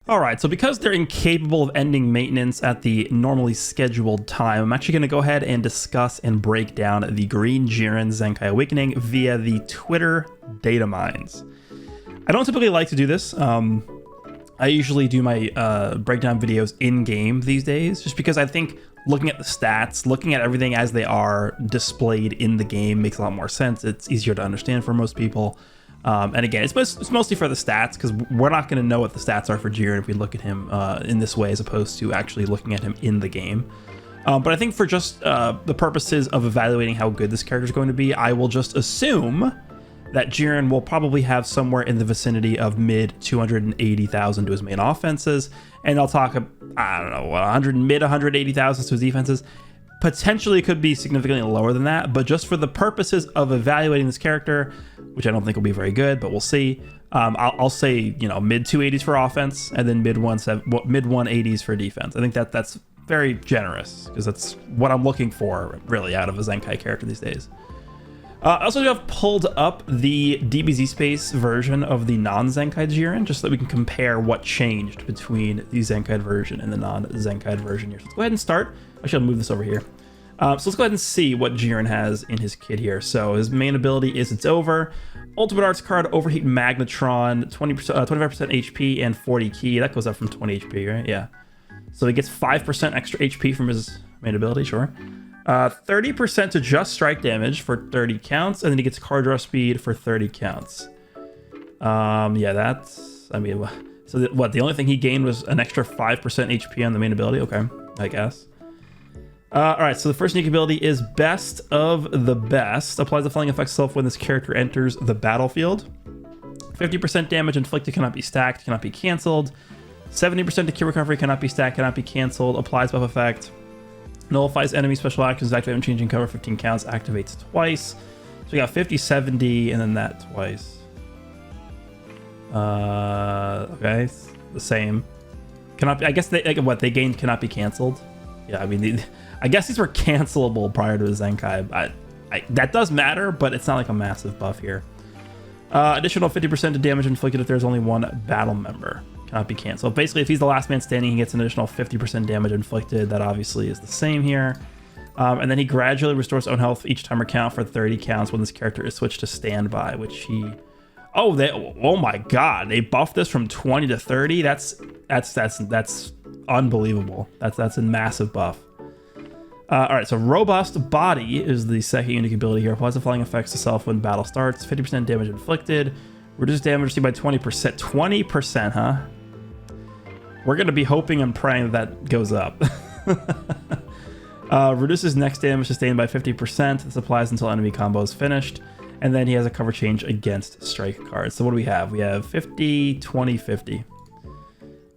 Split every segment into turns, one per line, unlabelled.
All right, so because they're incapable of ending maintenance at the normally scheduled time, I'm actually going to go ahead and discuss and break down the Green Jiren Zenkai Awakening via the Twitter data mines. I don't typically like to do this. I usually do my breakdown videos in-game these days, just because I think looking at the stats, looking at everything as they are displayed in the game makes a lot more sense. It's easier to understand for most people. And again, it's mostly for the stats, because we're not going to know what the stats are for Jiren if we look at him in this way, as opposed to actually looking at him in the game. But I think for just the purposes of evaluating how good this character is going to be, I will just assume that Jiren will probably have somewhere in the vicinity of mid 280,000 to his main offenses, and I'll talk, I don't know, mid 180,000 to his defenses. Potentially could be significantly lower than that, but just for the purposes of evaluating this character, which I don't think will be very good, but we'll see. I'll say, you know, mid 280s for offense, and then mid 180s for defense. I think that's very generous, because that's what I'm looking for really out of a Zenkai character these days. I also have pulled up the DBZ Space version of the non-Zenkai Jiren, just so that we can compare what changed between the Zenkai version and the non-Zenkai version here. So let's go ahead and start. Actually, I'll move this over here. So let's go ahead and see what Jiren has in his kit here. So his main ability is It's Over. Ultimate Arts card, Overheat Magnetron, 25% HP and 40 ki. That goes up from 20 HP, right? Yeah. So he gets 5% extra HP from his main ability, sure. 30% to just strike damage for 30 counts, and then he gets card draw speed for 30 counts. Yeah, that's, I mean, so the only thing he gained was an extra 5% HP on the main ability? Okay, I guess. All right, so the first unique ability is Best of the Best. Applies the flying effect self when this character enters the battlefield. 50% damage inflicted cannot be stacked, cannot be canceled. 70% to Q recovery cannot be stacked, cannot be canceled. Applies buff effect. Nullifies enemy special actions, activate when changing cover 15 counts, activates twice. So we got 50, 70, and then that twice. Okay, it's the same. Cannot be, I guess they, like, what they gained cannot be canceled. Yeah, I mean, I guess these were cancelable prior to the Zenkai. That does matter, but it's not like a massive buff here. Additional 50% to damage inflicted if there's only one battle member. Cannot be canceled. Basically, if he's the last man standing, he gets an additional 50% damage inflicted. That obviously is the same here. And then he gradually restores own health each timer count for 30 counts when this character is switched to standby, which he... Oh my god, they buffed this from 20 to 30. That's unbelievable. That's a massive buff. All right, so Robust Body is the second unique ability here. Applies the flying effects to self when battle starts. 50% damage inflicted. Reduce damage received by 20%. 20%, huh? We're going to be hoping and praying that goes up. Reduces next damage sustained by 50%. This applies until enemy combo is finished. And then he has a cover change against strike cards. So what do we have? We have 50, 20, 50.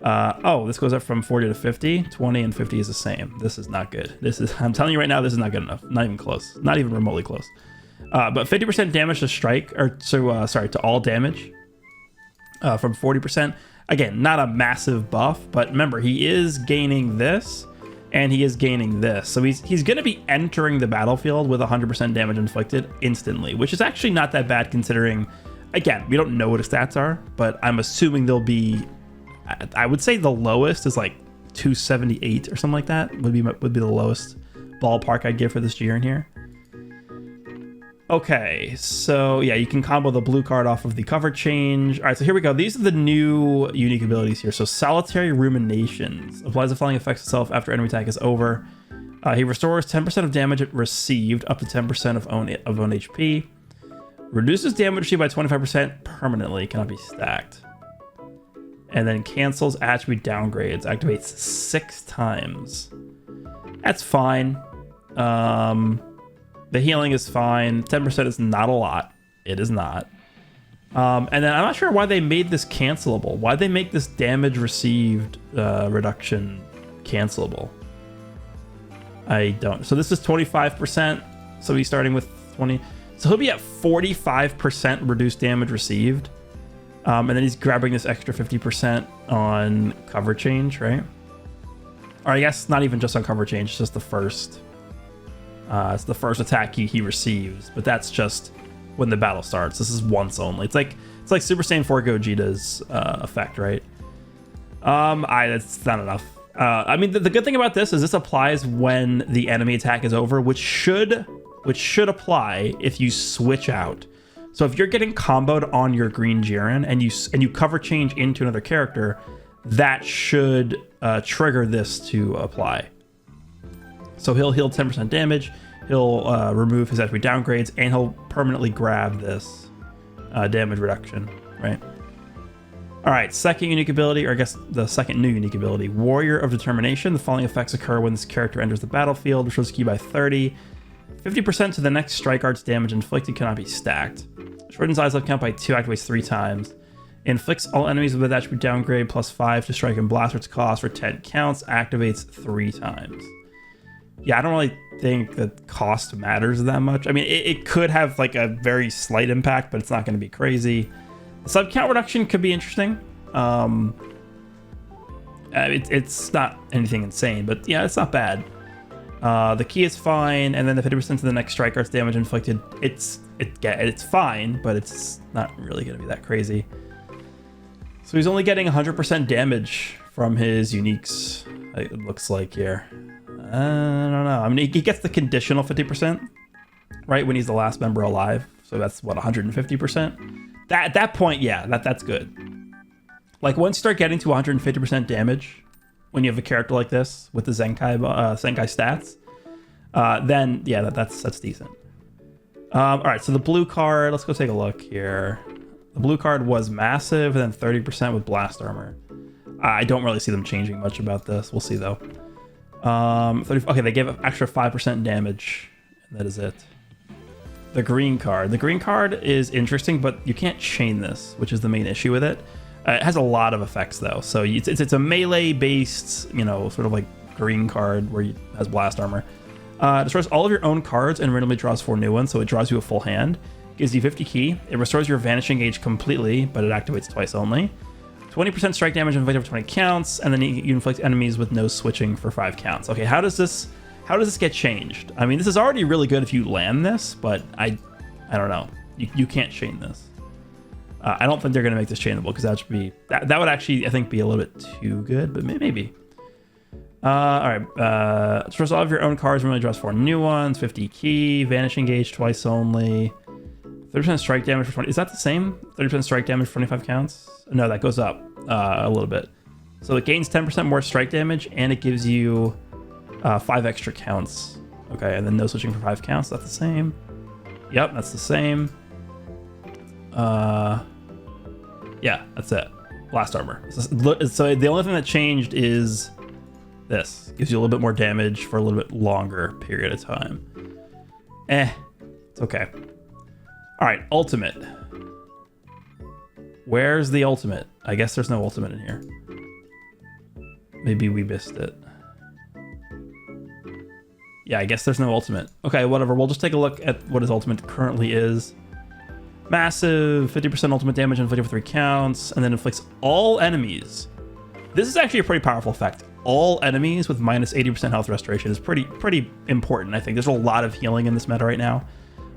Oh, this goes up from 40 to 50. 20 and 50 is the same. This is not good. I'm telling you right now, this is not good enough. Not even close. Not even remotely close. But 50% damage to strike, or to all damage from 40%. Again, not a massive buff, but remember, he is gaining this, and he is gaining this. So he's going to be entering the battlefield with 100% damage inflicted instantly, which is actually not that bad considering, again, we don't know what his stats are, but I'm assuming they'll be, I would say the lowest is like 278 or something like that would be the lowest ballpark I'd give for this Jiren here. Okay, so yeah, you can combo the blue card off of the cover change. All right, so here we go. These are the new unique abilities here. So Solitary Ruminations. Applies the flying effects itself after enemy attack is over. He restores 10% of damage it received up to 10% of own HP. Reduces damage received by 25% permanently. Cannot be stacked. And then cancels attribute downgrades. Activates 6 times. That's fine. The healing is fine. 10% is not a lot. It is not. And then I'm not sure why they made this cancelable. Why'd they make this damage received reduction cancelable? I don't. So this is 25%. So he's starting with 20. So he'll be at 45% reduced damage received. And then he's grabbing this extra 50% on cover change, right? Or I guess not even just on cover change. It's just the first. It's the first attack he receives, but that's just when the battle starts. This is once only. It's like Super Saiyan 4 Gogeta's effect, right? That's not enough. I mean, the good thing about this is this applies when the enemy attack is over, which should apply if you switch out. So if you're getting comboed on your Green Jiren and you cover change into another character, that should trigger this to apply. So he'll heal 10% damage, he'll remove his attribute downgrades, and he'll permanently grab this damage reduction, right? All right, second unique ability, or I guess the second new unique ability, Warrior of Determination. The following effects occur when this character enters the battlefield, restores ki by 30. 50% to the next strike art's damage inflicted cannot be stacked. Shortens eyes left count by 2, activates 3 times. Inflicts all enemies with attribute downgrade plus 5 to strike and blast its cost for 10 counts, activates 3 times. Yeah, I don't really think that cost matters that much. I mean, it could have like a very slight impact, but it's not going to be crazy. The sub count reduction could be interesting. It's not anything insane, but yeah, it's not bad. The key is fine, and then the 50% to the next strike art's damage inflicted. It's fine, but it's not really going to be that crazy. So he's only getting 100% damage from his uniques. It looks like here. I don't know. I mean, he gets the conditional 50%, right, when he's the last member alive. So that's what, 150%. At that point, yeah, that's good. Like once you start getting to 150% damage, when you have a character like this with the Zenkai stats, then yeah, that's decent. All right, so the blue card, let's go take a look here. The blue card was massive, and then 30% with blast armor. I don't really see them changing much about this. We'll see though. Okay, they gave an extra 5% damage, and that is it. The green card. The green card is interesting, but you can't chain this, which is the main issue with it. It has a lot of effects though, so it's a melee-based, sort of like green card where it has blast armor. Destroys all of your own cards and randomly draws 4 new ones, so it draws you a full hand. Gives you 50 ki. It restores your vanishing gauge completely, but it activates twice only. 20% strike damage inflicted for 20 counts, and then you inflict enemies with no switching for 5 counts. Okay, how does this get changed? I mean, this is already really good if you land this, but I don't know. You can't chain this. I don't think they're going to make this chainable because that would actually, I think, be a little bit too good, but maybe. All right. Destroys all of your own cards, really draws 4 new ones, 50 ki, vanishing gauge twice only, 30% strike damage for 20. Is that the same? 30% strike damage for 25 counts? No, that goes up a little bit. So it gains 10% more strike damage, and it gives you 5 extra counts. Okay, and then no switching for 5 counts. That's the same. Yep, that's the same. Yeah, that's it. Blast armor. So the only thing that changed is this. Gives you a little bit more damage for a little bit longer period of time. It's okay. All right, ultimate. Where's the ultimate? I guess there's no ultimate in here. Maybe we missed it. Yeah, I guess there's no ultimate. Okay, whatever. We'll just take a look at what his ultimate currently is. Massive 50% ultimate damage inflicted for 3 counts, and then inflicts all enemies. This is actually a pretty powerful effect. All enemies with minus 80% health restoration is pretty important, I think. There's a lot of healing in this meta right now.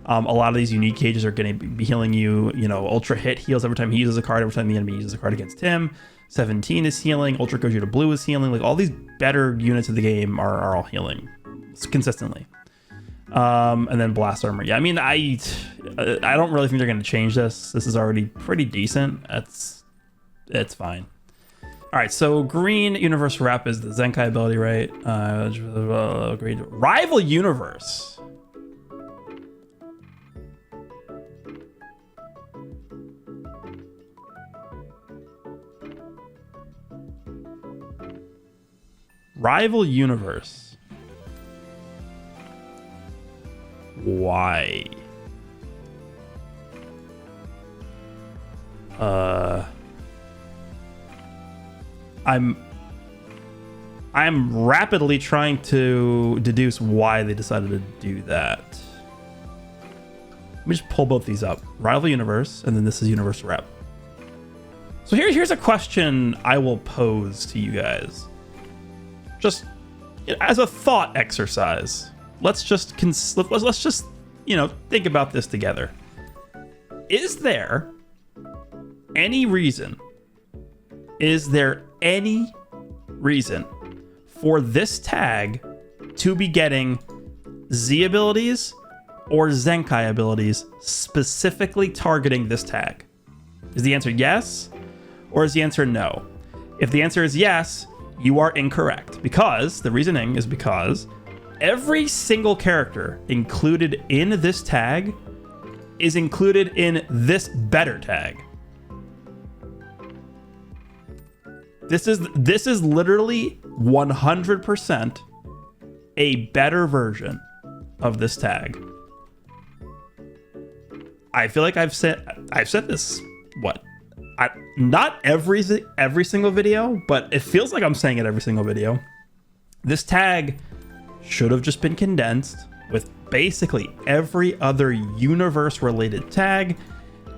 A lot of these unique cages are going to be healing you. Ultra hit heals every time he uses a card, every time the enemy uses a card against him. 17 is healing. Ultra Goju to blue is healing. Like all these better units of the game are all healing consistently. And then blast armor. Yeah, I mean, I don't really think they're going to change this. This is already pretty decent. It's fine. All right, so green universe rep is the Zenkai ability, right? Green rival universe. Rival universe. Why? I'm rapidly trying to deduce why they decided to do that. Let me just pull both these up. Rival universe, and then this is universe rep. So here's a question I will pose to you guys. Just as a thought exercise. Let's just think about this together. Is there any reason? Is there any reason for this tag to be getting Z abilities or Zenkai abilities specifically targeting this tag? Is the answer yes, or is the answer no? If the answer is yes, you are incorrect, because the reasoning is because every single character included in this tag is included in this better tag. This is literally 100% a better version of this tag. I feel like I've said this, not every single video, but it feels like I'm saying it every single video. This tag should have just been condensed with basically every other universe related tag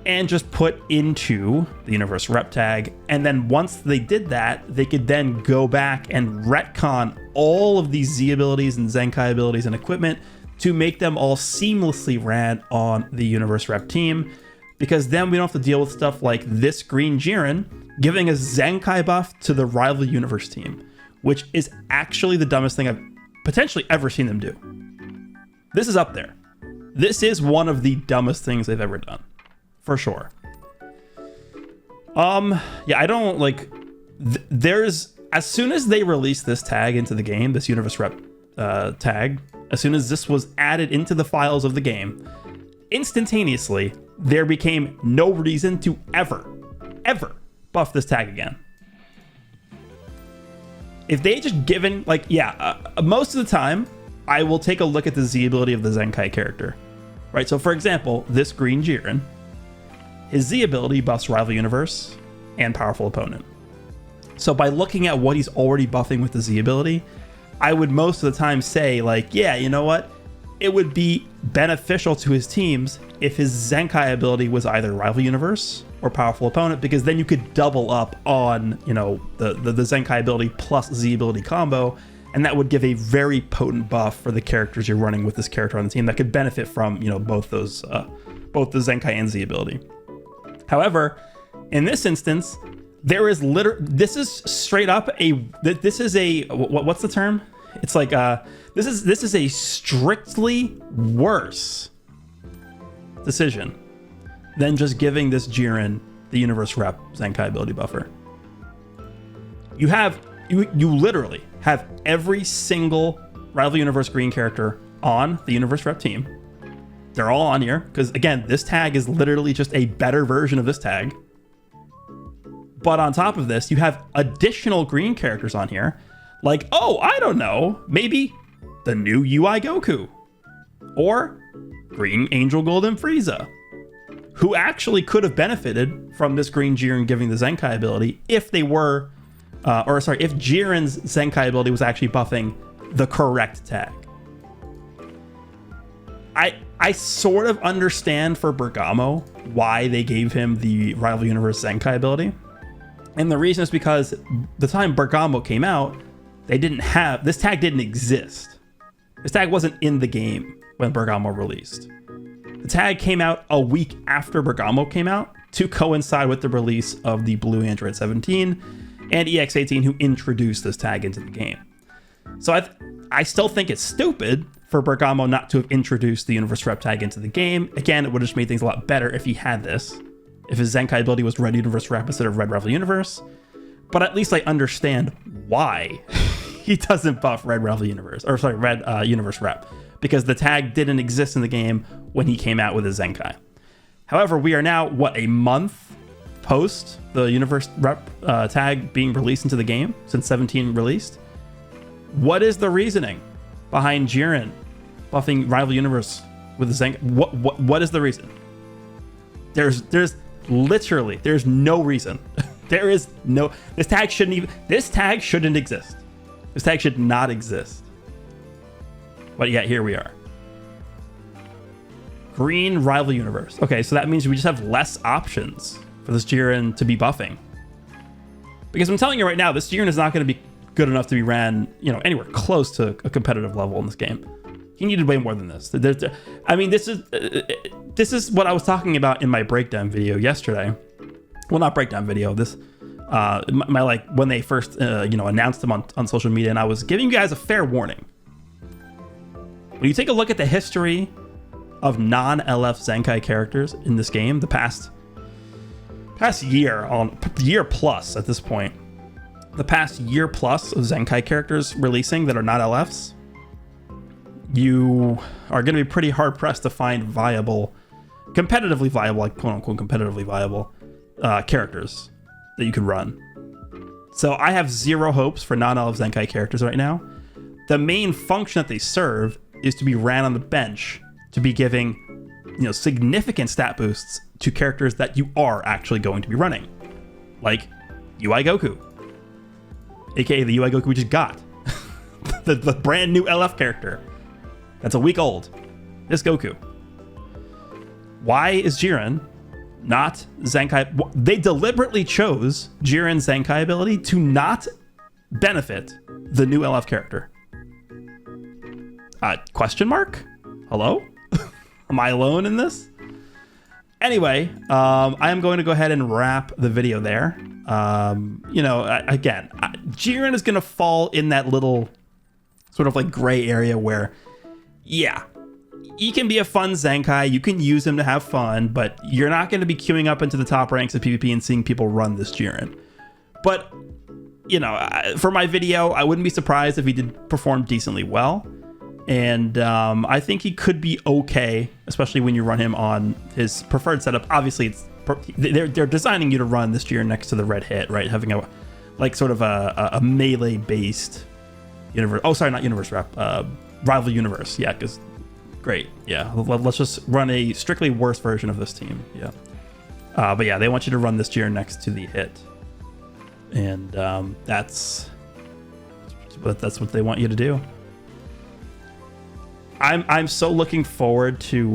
and just put into the universe rep tag. And then once they did that, they could then go back and retcon all of these Z abilities and Zenkai abilities and equipment to make them all seamlessly ran on the universe rep team. Because then we don't have to deal with stuff like this Green Jiren giving a Zenkai buff to the rival universe team, which is actually the dumbest thing I've potentially ever seen them do. This is up there. This is one of the dumbest things they've ever done, for sure. Yeah, I don't like. There's as soon as they released this tag into the game, this universe rep tag, as soon as this was added into the files of the game, instantaneously there became no reason to ever buff this tag again. If they just given, like, yeah, most of the time, I will take a look at the Z ability of the Zenkai character, right? So for example, this Green Jiren, his Z ability buffs rival universe and powerful opponent. So by looking at what he's already buffing with the Z ability, I would most of the time say, like, yeah, you know what? It would be beneficial to his teams if his Zenkai ability was either rival universe or powerful opponent, because then you could double up on, you know, the Zenkai ability plus Z ability combo, and that would give a very potent buff for the characters you're running with this character on the team that could benefit from, you know, both those, both the Zenkai and Z ability. However, in this instance, there is this is straight up this is a, what's the term? It's like, this is a strictly worse decision than just giving this Jiren the universe rep Zenkai ability buffer. You literally have every single rival universe green character on the universe rep team. They're all on here because, again, this tag is literally just a better version of this tag. But on top of this, you have additional green characters on here, like, oh, I don't know, maybe the new UI Goku or Green Angel Golden Frieza, who actually could have benefited from this Green Jiren giving the Zenkai ability if they were, if Jiren's Zenkai ability was actually buffing the correct tag. I sort of understand for Bergamo why they gave him the Rival Universe Zenkai ability. And the reason is because the time Bergamo came out, they didn't have, this tag didn't exist. This tag wasn't in the game when Bergamo released. The tag came out a week after Bergamo came out to coincide with the release of the Blue Android 17 and EX18, who introduced this tag into the game. So I still think it's stupid for Bergamo not to have introduced the Universe Rep tag into the game. Again, it would have just made things a lot better if he had this. If his Zenkai ability was Red Universe Rep instead of Red Rival Universe. But at least I understand why he doesn't buff Red Rival Universe, or sorry, Red Universe Rep, because the tag didn't exist in the game when he came out with his Zenkai. However, we are now, a month post the Universe Rep tag being released into the game, since 17 released. What is the reasoning behind Jiren buffing Rival Universe with the Zenkai? What is the reason? There's literally, there's no reason. There is no, this tag shouldn't exist. This tag should not exist. But yet here we are. Green Rival Universe. Okay, so that means we just have less options for this Jiren to be buffing. Because I'm telling you right now, this Jiren is not going to be good enough to be ran, anywhere close to a competitive level in this game. He needed way more than this. I mean, this is what I was talking about in my breakdown video yesterday. Well, not breakdown video, this my like when they first announced them on social media, and I was giving you guys a fair warning. When you take a look at the history of non-LF Zenkai characters in this game, the past year plus at this point, the past year plus of Zenkai characters releasing that are not LFs, you are going to be pretty hard pressed to find competitively viable, like quote unquote competitively viable characters that you could run. So I have zero hopes for non-LF Zenkai characters right now. The main function that they serve is to be ran on the bench, to be giving significant stat boosts to characters that you are actually going to be running, like UI Goku, aka the UI Goku we just got, the brand new LF character that's a week old. This Goku. Why is Jiren not Zenkai? They deliberately chose Jiren's Zenkai ability to not benefit the new LF character. Question mark? Hello? Am I alone in this? Anyway, I am going to go ahead and wrap the video there. Again, Jiren is going to fall in that little sort of like gray area where, yeah, he can be a fun Zenkai. You can use him to have fun, but you're not going to be queuing up into the top ranks of PvP and seeing people run this Jiren. But, for my video, I wouldn't be surprised if he did perform decently well. And I think he could be okay, especially when you run him on his preferred setup. Obviously, they're designing you to run this Jiren next to the red hit, right? Having a melee based universe. Oh, sorry, not universe rep. Rival universe. Yeah, because great. Yeah, let's just run a strictly worse version of this team. Yeah. But yeah, they want you to run this Jiren next to the hit, and that's what they want you to do. I'm so looking forward to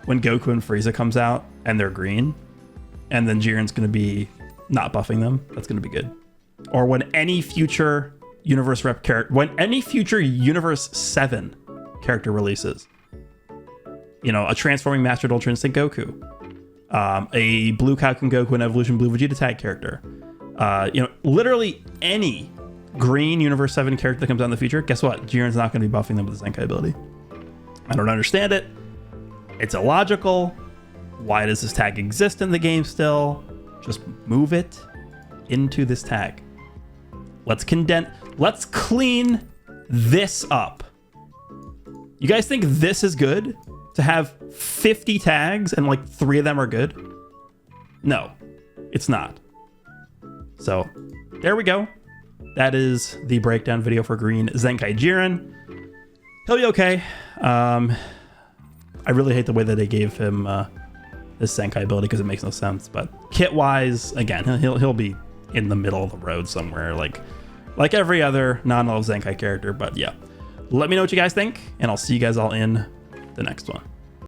when Goku and Frieza comes out and they're green, and then Jiren's going to be not buffing them. That's going to be good. Or when any future Universe Rep character, when any future Universe 7 character releases, a transforming Mastered Ultra Instinct Goku, a Blue Kaioken Goku and Evolution Blue Vegeta tag character, literally any green Universe 7 character that comes out in the future, guess what? Jiren's not going to be buffing them with the Zenkai ability. I don't understand it. It's illogical. Why does this tag exist in the game still? Just move it into this tag. Let's clean this up. You guys think this is good? To have 50 tags and like 3 of them are good? No, it's not. So there we go. That is the breakdown video for green Zenkai Jiren. He'll be okay. I really hate the way that they gave him this Zenkai ability because it makes no sense. But kit-wise, again, he'll be in the middle of the road somewhere, like every other non-LF Zenkai character. But yeah, let me know what you guys think, and I'll see you guys all in the next one.